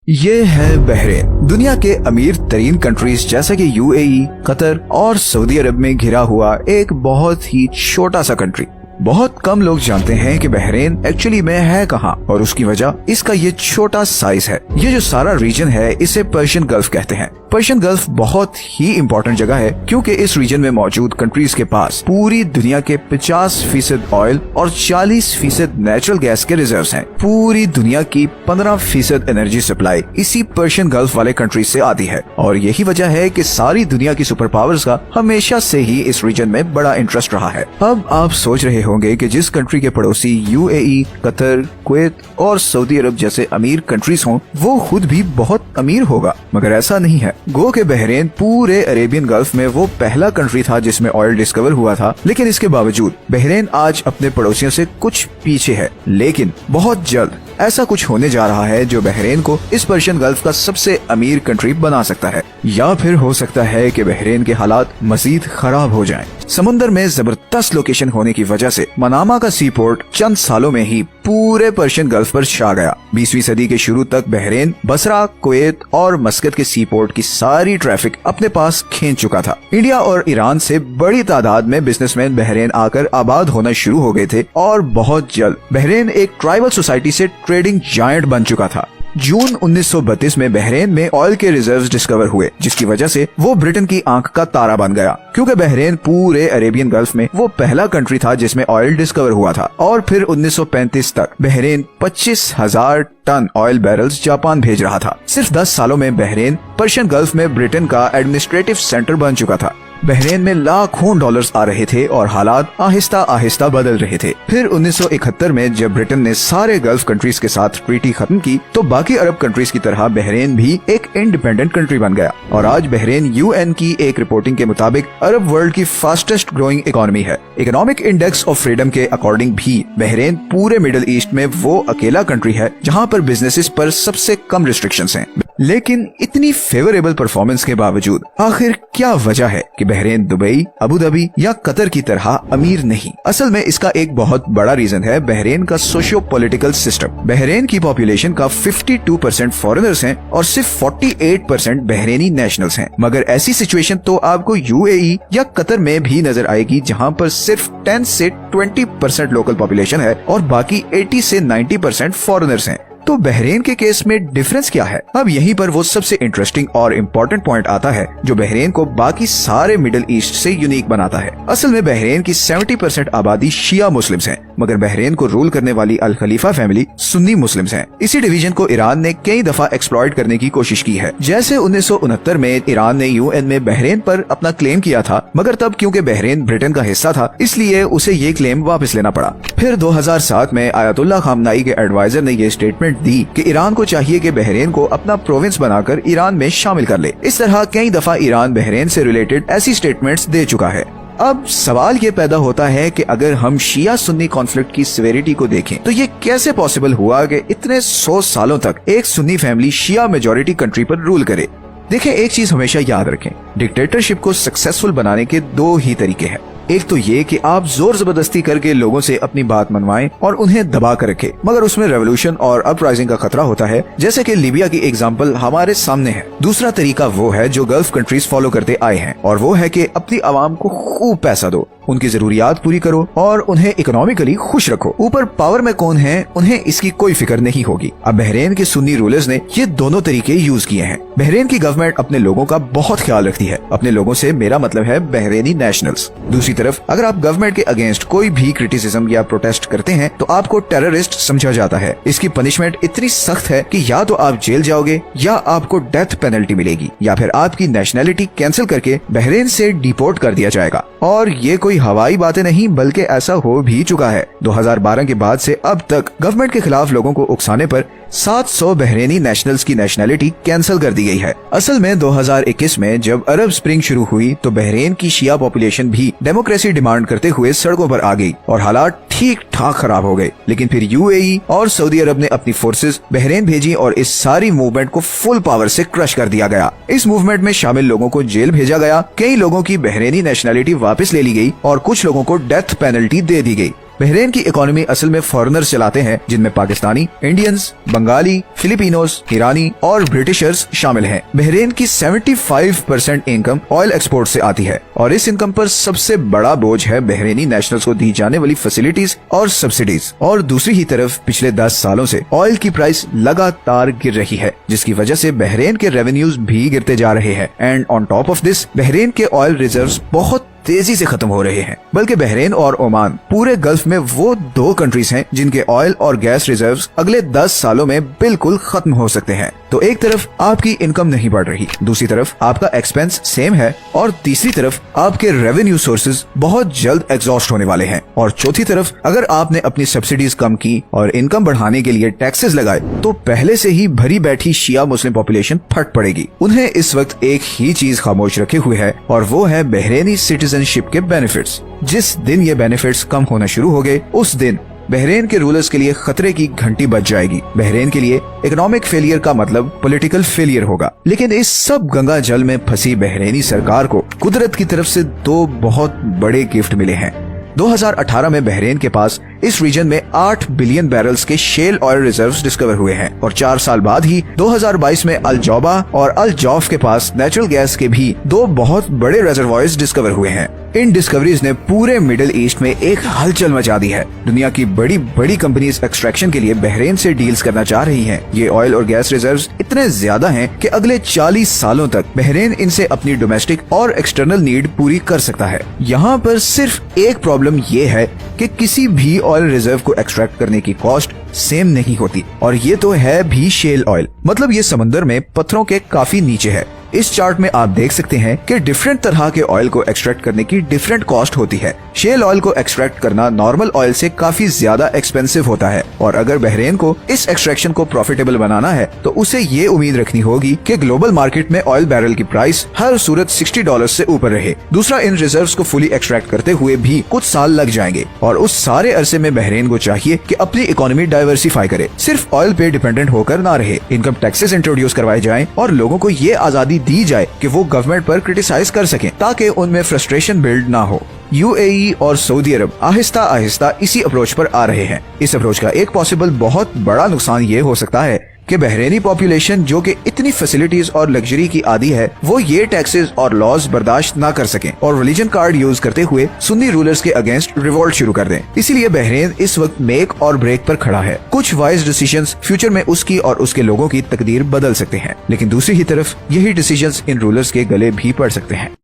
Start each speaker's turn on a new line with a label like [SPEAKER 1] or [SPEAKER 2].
[SPEAKER 1] ये है बहरेन, दुनिया के अमीर तरीन कंट्रीज जैसे कि यूएई, कतर और सऊदी अरब में घिरा हुआ एक बहुत ही छोटा सा कंट्री। बहुत कम लोग जानते हैं कि बहरेन एक्चुअली में है कहाँ, और उसकी वजह इसका ये छोटा साइज है। ये जो सारा रीजन है इसे पर्शियन गल्फ कहते हैं। पर्शियन गल्फ बहुत ही इम्पोर्टेंट जगह है क्योंकि इस रीजन में मौजूद कंट्रीज के पास पूरी दुनिया के 50% ऑयल और 40% नेचुरल गैस के रिजर्व्स हैं। पूरी दुनिया की 15% एनर्जी सप्लाई इसी पर्शियन गल्फ वाले कंट्रीज से आती है, और यही वजह है कि सारी दुनिया की सुपर पावर्स का हमेशा से ही इस रीजन में बड़ा इंटरेस्ट रहा है। अब आप सोच रहे होंगे कि जिस कंट्री के पड़ोसी यूएई, कतर, कुवैत और सऊदी अरब जैसे अमीर कंट्रीज हों वो खुद भी बहुत अमीर होगा, मगर ऐसा नहीं है। गो के बहरेन पूरे अरेबियन गल्फ में वो पहला कंट्री था जिसमें ऑयल डिस्कवर हुआ था, लेकिन इसके बावजूद बहरेन आज अपने पड़ोसियों से कुछ पीछे है। लेकिन बहुत जल्द ऐसा कुछ होने जा रहा है जो बहरेन को इस पर्शियन गल्फ का सबसे अमीर कंट्री बना सकता है, या फिर हो सकता है कि बहरेन के हालात मजीद खराब हो जाएं। समुंदर में जबरदस्त लोकेशन होने की वजह से मनामा का सी पोर्ट चंद सालों में ही पूरे पर्शियन गल्फ पर छा गया। 20वीं सदी के शुरू तक बहरेन बसरा, कुवैत और मस्कत के सी पोर्ट की सारी ट्रैफिक अपने पास खींच चुका था। इंडिया और ईरान से बड़ी तादाद में बिजनेसमैन बहरेन आकर आबाद होना शुरू हो गए थे, और बहुत जल्द बहरेन एक ट्राइबल सोसाइटी से ट्रेडिंग जायंट बन चुका था। जून 1932 में बहरेन में ऑयल के रिजर्व्स डिस्कवर हुए, जिसकी वजह से वो ब्रिटेन की आंख का तारा बन गया, क्योंकि बहरेन पूरे अरेबियन गल्फ में वो पहला कंट्री था जिसमें ऑयल डिस्कवर हुआ था। और फिर 1935 तक Bahrain 25,000 ton oil barrels Japan भेज रहा था। सिर्फ 10 सालों में बहरेन पर्शियन गल्फ में ब्रिटेन का एडमिनिस्ट्रेटिव सेंटर बन चुका था। बहरेन में लाखों डॉलर्स आ रहे थे और हालात आहिस्ता आहिस्ता बदल रहे थे। फिर 1971 में जब ब्रिटेन ने सारे गल्फ कंट्रीज के साथ ट्रीटी खत्म की तो बाकी अरब कंट्रीज की तरह बहरेन भी एक इंडिपेंडेंट कंट्री बन गया, और आज बहरेन यूएन की एक रिपोर्टिंग के मुताबिक अरब वर्ल्ड की फास्टेस्ट ग्रोइंग इकोनॉमी है। इकोनॉमिक इंडेक्स ऑफ फ्रीडम के अकॉर्डिंग भी बहरेन पूरे मिडिल ईस्ट में वो अकेला कंट्री है जहाँ पर बिजनेसेस पर सबसे कम रिस्ट्रिक्शंस हैं। लेकिन इतनी फेवरेबल परफॉर्मेंस के बावजूद आखिर क्या वजह है कि बहरेन दुबई, अबू धाबी या कतर की तरह अमीर नहीं? असल में इसका एक बहुत बड़ा रीजन है बहरेन का सोशियो पॉलिटिकल सिस्टम। बहरेन की पॉपुलेशन का 52% फॉरेनर्स हैं और सिर्फ 48% बहरेनी नेशनल्स हैं। मगर ऐसी सिचुएशन तो आपको यूएई या कतर में भी नजर आएगी, जहां पर सिर्फ 10 से 20% लोकल पॉपुलेशन है और बाकी 80 से 90% फॉरेनर्स हैं। तो बहरेन के केस में डिफरेंस क्या है? अब यहीं पर वो सबसे इंटरेस्टिंग और इम्पोर्टेंट पॉइंट आता है जो बहरेन को बाकी सारे मिडिल ईस्ट से यूनिक बनाता है। असल में बहरेन की 70% आबादी शिया मुस्लिम्स हैं, मगर बहरेन को रूल करने वाली अल खलीफा फैमिली सुन्नी मुस्लिम्स हैं। इसी डिवीजन को ईरान ने कई दफा एक्सप्लॉइट करने की कोशिश की है। जैसे 1969 में ईरान ने यूएन में बहरेन पर अपना क्लेम किया था, मगर तब क्योंकि बहरेन ब्रिटेन का हिस्सा था इसलिए उसे ये क्लेम वापस लेना पड़ा। फिर 2007 में आयतुल्लाह खामनाई के एडवाइजर ने ये स्टेटमेंट दी कि ईरान को चाहिए कि बहरेन को अपना प्रोविंस बनाकर ईरान में शामिल कर ले। इस तरह कई दफा ईरान बहरेन से रिलेटेड ऐसी स्टेटमेंट्स दे चुका है। अब सवाल ये पैदा होता है कि अगर हम शिया सुन्नी कॉन्फ्लिक्ट की सिवियरिटी को देखें तो ये कैसे पॉसिबल हुआ कि इतने 100 सालों तक एक सुन्नी फैमिली शिया मेजॉरिटी कंट्री पर रूल करे? देखें, एक चीज हमेशा याद रखें, डिक्टेटरशिप को सक्सेसफुल बनाने के दो ही तरीके हैं। एक तो ये कि आप जोर जबरदस्ती करके लोगों से अपनी बात मनवाएं और उन्हें दबा कर रखें, मगर उसमें रेवोल्यूशन और अपराइजिंग का खतरा होता है, जैसे कि लीबिया की एग्जांपल हमारे सामने है। दूसरा तरीका वो है जो गल्फ कंट्रीज फॉलो करते आए हैं, और वो है कि अपनी आवाम को खूब पैसा दो, उनकी जरूरियात पूरी करो और उन्हें इकोनॉमिकली खुश रखो। ऊपर पावर में कौन है उन्हें इसकी कोई फिक्र नहीं होगी। अब बहरेन के सुन्नी रूलर्स ने ये दोनों तरीके यूज किए हैं। बहरेन की गवर्नमेंट अपने लोगों का बहुत ख्याल रखती है। अपने लोगों से मेरा मतलब है बहरेनी नेशनल्स। दूसरी तरफ अगर आप गवर्नमेंट के अगेंस्ट कोई भी क्रिटिसिज्म या प्रोटेस्ट करते हैं तो आपको टेररिस्ट समझा जाता है। इसकी पनिशमेंट इतनी सख्त है कि या तो आप जेल जाओगे या आपको डेथ पेनल्टी मिलेगी, या फिर आपकी नेशनैलिटी कैंसिल करके बहरेन से डिपोर्ट कर दिया जाएगा। और ये कोई हवाई बातें नहीं बल्कि ऐसा हो भी चुका है। 2012 के बाद से अब तक गवर्नमेंट के खिलाफ लोगों को उकसाने पर 700 बहरेनी नेशनल्स की नेशनैलिटी कैंसिल कर दी गई है। असल में 2021 में जब अरब स्प्रिंग शुरू हुई तो बहरेन की शिया पॉपुलेशन भी डेमोक्रेसी डिमांड करते हुए सड़कों पर आ गई और हालात ठीक ठाक खराब हो गए। लेकिन फिर यूएई और सऊदी अरब ने अपनी फोर्सेस बहरेन भेजी और इस सारी मूवमेंट को फुल पावर से क्रश कर दिया गया। इस मूवमेंट में शामिल लोगों को जेल भेजा गया, कई लोगों की बहरेनी नेशनैलिटी वापस ले ली गई और कुछ लोगों को डेथ पेनल्टी दे दी गई। बहरेन की इकोनॉमी असल में फॉरेनर्स चलाते हैं, जिनमें पाकिस्तानी, इंडियंस, बंगाली, फिलिपिनोस, ईरानी और ब्रिटिशर्स शामिल हैं। बहरेन की 75% इनकम ऑयल एक्सपोर्ट से आती है और इस इनकम पर सबसे बड़ा बोझ है बहरेनी नेशनल्स को दी जाने वाली फैसिलिटीज और सब्सिडीज। और दूसरी ही तरफ पिछले 10 सालों से ऑयल की प्राइस लगातार गिर रही है, जिसकी वजह से बहरेन के रेवेन्यूज भी गिरते जा रहे हैं। And on top of this, Bahrain के ऑयल रिजर्व्स बहुत तेजी से खत्म हो रहे हैं। बल्कि बहरेन और ओमान पूरे गल्फ में वो 2 कंट्रीज हैं जिनके ऑयल और गैस रिजर्व्स अगले 10 सालों में बिल्कुल खत्म हो सकते हैं। तो एक तरफ आपकी इनकम नहीं बढ़ रही, दूसरी तरफ आपका एक्सपेंस सेम है और तीसरी तरफ आपके रेवेन्यू सोर्सेज बहुत जल्द एग्जॉस्ट होने वाले हैं। और चौथी तरफ अगर आपने अपनी सब्सिडीज कम की और इनकम बढ़ाने के लिए टैक्सेस लगाए तो पहले से ही भरी बैठी शिया मुस्लिम पॉपुलेशन फट पड़ेगी। उन्हें इस वक्त एक ही चीज खामोश रखे हुए है और वो है बहरेनी सिटीजनशिप के बेनिफिट्स। जिस दिन ये बेनिफिट्स कम होना शुरू हो गए, उस दिन बहरेन के रूलर्स के लिए खतरे की घंटी बज जाएगी। बहरेन के लिए इकोनॉमिक फेलियर का मतलब पॉलिटिकल फेलियर होगा। लेकिन इस सब गंगा जल में फंसी बहरेनी सरकार को कुदरत की तरफ से 2 बहुत बड़े गिफ्ट मिले हैं। 2018 में बहरेन के पास इस रीजन में 8 बिलियन बैरल्स के शेल ऑयल रिजर्व्स डिस्कवर हुए हैं और 4 साल बाद ही 2022 में अल जौबा और अल जौफ के पास नेचुरल गैस के भी 2 बहुत बड़े रिजर्वॉयर्स डिस्कवर हुए हैं। इन डिस्कवरीज ने पूरे मिडिल ईस्ट में एक हलचल मचा दी है। दुनिया की बड़ी बड़ी कंपनीज एक्सट्रैक्शन के लिए बहरेन से डील्स करना चाह रही हैं। ये ऑयल और गैस रिजर्व्स इतने ज्यादा हैं कि अगले 40 सालों तक बहरेन इनसे अपनी डोमेस्टिक और एक्सटर्नल नीड पूरी कर सकता है। यहाँ पर सिर्फ एक प्रॉब्लम ये है कि किसी भी ऑयल रिजर्व को एक्सट्रैक्ट करने की कॉस्ट सेम नहीं होती, और ये तो है भी शेल ऑयल, मतलब ये समंदर में पत्थरों के काफी नीचे है। इस चार्ट में आप देख सकते हैं कि डिफरेंट तरह के ऑयल को एक्सट्रैक्ट करने की डिफरेंट कॉस्ट होती है। शेल ऑयल को एक्सट्रैक्ट करना नॉर्मल ऑयल से काफी ज्यादा एक्सपेंसिव होता है और अगर बहरेन को इस एक्सट्रैक्शन को प्रॉफिटेबल बनाना है तो उसे ये उम्मीद रखनी होगी कि ग्लोबल मार्केट में ऑयल बैरल की प्राइस हर सूरत $60 से ऊपर रहे। दूसरा, इन रिजर्व्स को फुली एक्सट्रैक्ट करते हुए भी कुछ साल लग जाएंगे और उस सारे अरसे में बहरेन को चाहिए कि अपनी इकोनॉमी डाइवर्सिफाई करे, सिर्फ ऑयल पे डिपेंडेंट होकर ना रहे। इनकम टैक्सेस इंट्रोड्यूस करवाए जाएं और लोगों को ये आजादी दी जाए कि वो गवर्नमेंट पर क्रिटिसाइज कर सकें ताकि उनमें फ्रस्ट्रेशन बिल्ड ना हो। यूएई और सऊदी अरब आहिस्ता आहिस्ता इसी अप्रोच पर आ रहे हैं। इस अप्रोच का एक पॉसिबल बहुत बड़ा नुकसान ये हो सकता है कि बहरेनी पॉपुलेशन जो कि इतनी फैसिलिटीज और लग्जरी की आदी है, वो ये टैक्सेस और लॉज बर्दाश्त ना कर सकें और रिलीजन कार्ड यूज करते हुए सुन्नी रूलर्स के अगेंस्ट रिवोल्ट शुरू कर दें। इसीलिए बहरेन इस वक्त मेक और ब्रेक पर खड़ा है। कुछ वाइज डिसीजंस फ्यूचर में उसकी और उसके लोगों की तकदीर बदल सकते हैं, लेकिन दूसरी ही तरफ यही डिसीजंस इन रूलर्स के गले भी पड़ सकते हैं।